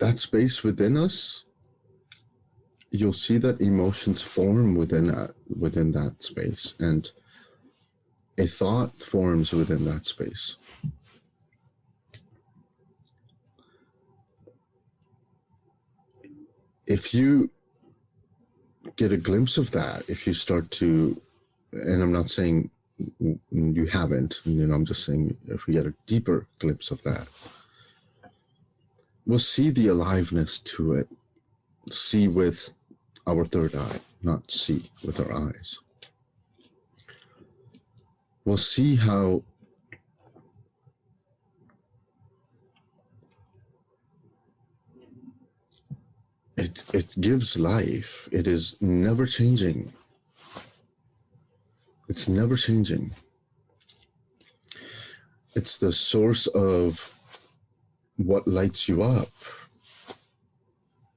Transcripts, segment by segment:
that space within us, you'll see that emotions form within that space, and a thought forms within that space. If you get a glimpse of that, if you start to, and I'm not saying you haven't, I'm just saying if we get a deeper glimpse of that, we'll see the aliveness to it. See with our third eye, not see with our eyes. We'll see how it gives life. It is never changing. It's never changing. It's the source of what lights you up.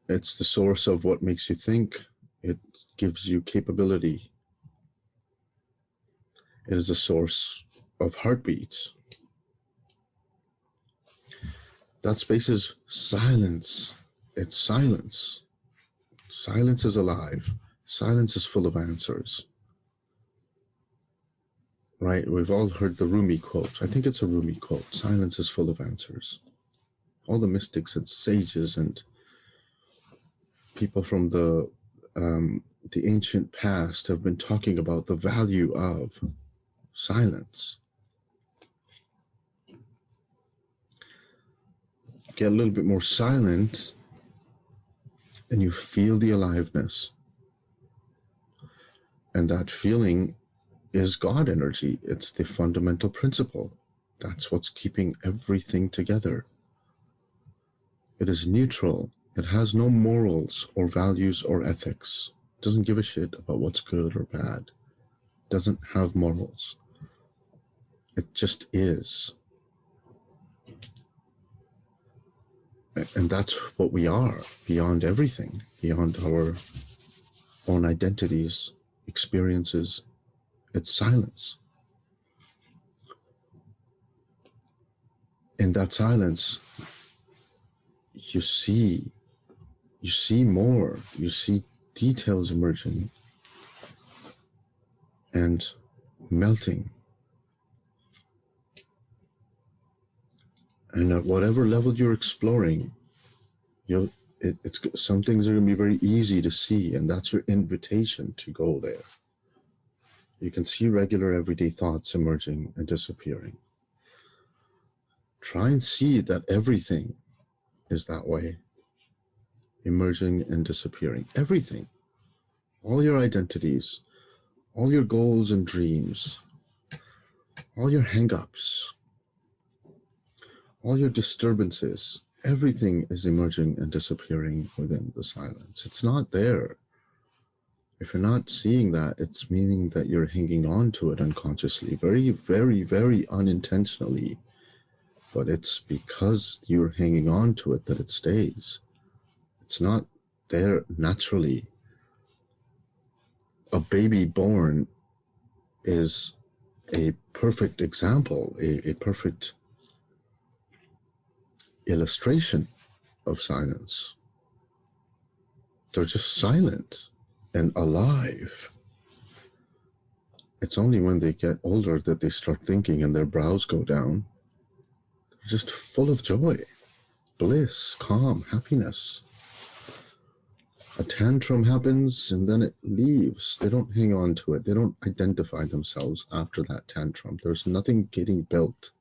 It's the source of what makes you think. It gives you capability. It is a source of heartbeats. That space is silence. It's silence. Silence is alive. Silence is full of answers. Right? We've all heard the Rumi quote. I think it's a Rumi quote. Silence is full of answers. All the mystics and sages and people from the ancient past have been talking about the value of silence. Get a little bit more silent and you feel the aliveness. And that feeling is God energy. It's the fundamental principle. That's what's keeping everything together. It is neutral. It has no morals or values or ethics. It doesn't give a shit about what's good or bad. It doesn't have morals. It just is. And that's what we are, beyond everything, beyond our own identities, experiences. It's silence. In that silence, you see more, you see details emerging and melting. And at whatever level you're exploring, some things are going to be very easy to see, and that's your invitation to go there. You can see regular everyday thoughts emerging and disappearing. Try and see that everything is that way, emerging and disappearing. Everything. All your identities, all your goals and dreams, all your hang-ups, all your disturbances, everything is emerging and disappearing within the silence. It's not there. If you're not seeing that, it's meaning that you're hanging on to it unconsciously, very, very, very unintentionally. But it's because you're hanging on to it that it stays. It's not there naturally. A baby born is a perfect example, a perfect illustration of silence. They're just silent and alive. It's only when they get older that they start thinking and their brows go down. They're just full of joy, bliss, calm, happiness. A tantrum happens and then it leaves. They don't hang on to it. They don't identify themselves after that tantrum. There's nothing getting built.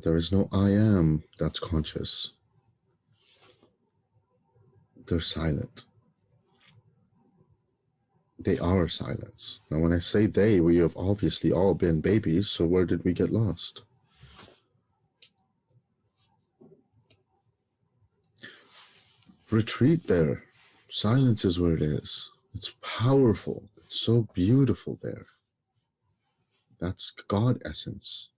There is no I am that's conscious. They're silent. They are silence. Now, when I say they, we have obviously all been babies, so where did we get lost? Retreat there. Silence is where it is. It's powerful. It's so beautiful there. That's God essence.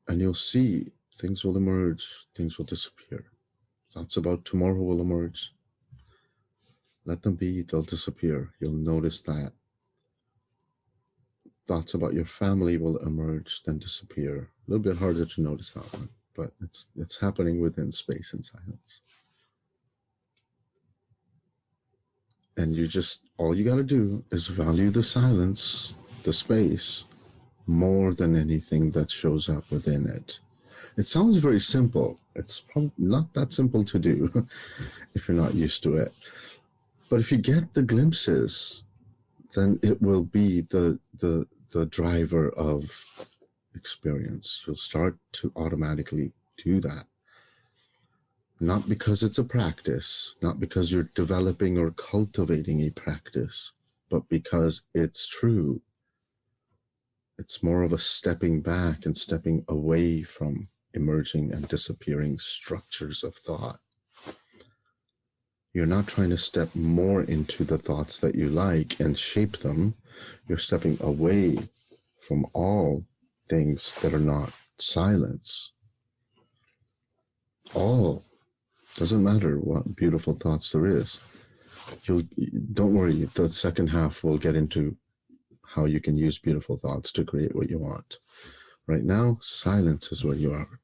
And you'll see things will emerge, things will disappear. Thoughts about tomorrow will emerge. Let them be, they'll disappear. You'll notice that. Thoughts about your family will emerge, then disappear. A little bit harder to notice that one, but it's happening within space and silence. And all you got to do is value the silence, the space, more than anything that shows up within it. It sounds very simple. It's probably not that simple to do if you're not used to it. But if you get the glimpses, then it will be the driver of experience. You'll start to automatically do that. Not because it's a practice, not because you're developing or cultivating a practice, but because it's true. It's more of a stepping back and stepping away from emerging and disappearing structures of thought. You're not trying to step more into the thoughts that you like and shape them. You're stepping away from all things that are not silence. All. Doesn't matter what beautiful thoughts there is. Don't worry, the second half will get into how you can use beautiful thoughts to create what you want. Right now, silence is where you are.